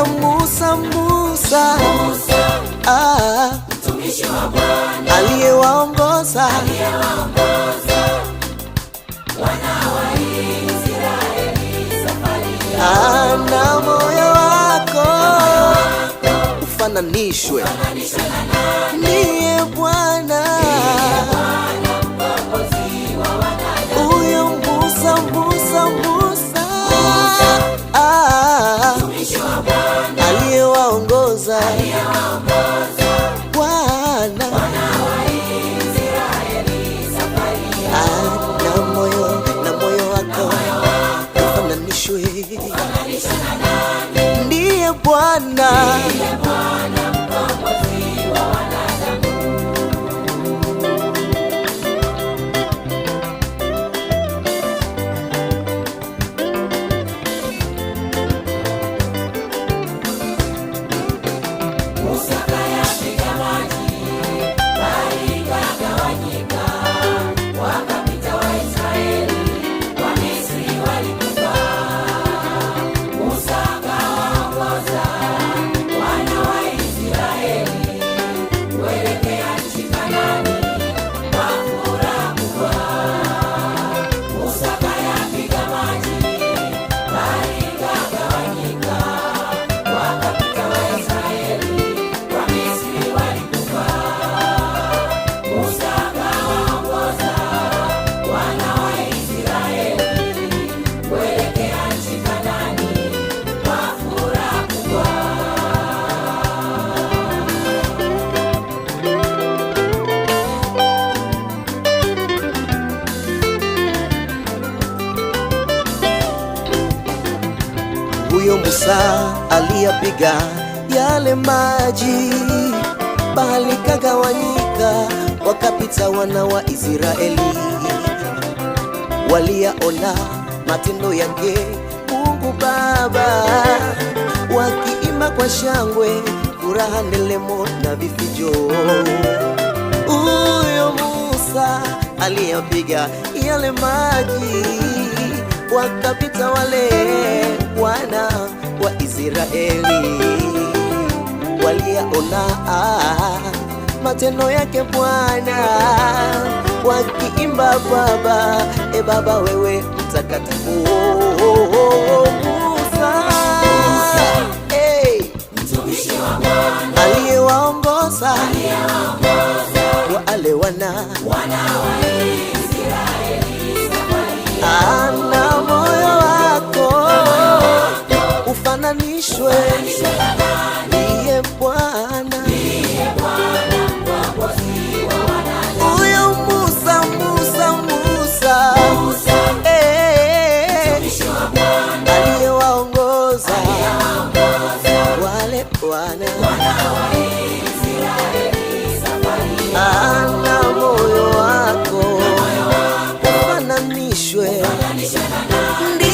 Musa, mtumishi wa Bwana, aliyewaongoza wana wa Israeli safari yao. Na moyo wako ufananishwe ndiye Bwana, mkombozi wa wanadamu. Huyo Musa, mtumishi wa Bwana, aliyewaongoza wana wa Israeli safari yao. Na moyo wako ufananishwe ndiye Bwana, mkombozi wa wanadamu. Musa kayapiga maji, bahari ikagawanyika, wakapita Waisraeli, Wamisri walikufa. Musa akawaongoza wana wa Israeli kuelekea nchi Kanaani kwa furaha kubwa. Musa kayapiga maji, bahari ikagawanyika, wakapita Waisraeli, Wamisri walikufa. Musa akawaongoza wana wa Israeli kuelekea nchi Kanaani kwa furaha kubwa. Huyo Musa aliyapiga yale maji, bahari kagawanyika, wakapita wana wa Israeli. Waliyaona matendo yake Mungu Baba, wakiimba kwa shangwe, furaha, ndelemo na vifijo. Huyo Musa aliyapiga yale maji, wakapita wale wana wa Israeli. Waliyaona matendo yake Bwana, wakiimba Baba, Baba wewe mtakatifu. Musa, mtumishi wa Bwana, aliyewaongoza wale wana wa Israeli safari yao. Na moyo wako ufananishwe ndiye Bwana, mkombozi wa wanadamu. Huyo Musa, mtumishi wa Bwana, aliyewaongoza wale wana wa Israeli safari yao. Na moyo wako ufananishwe ndiye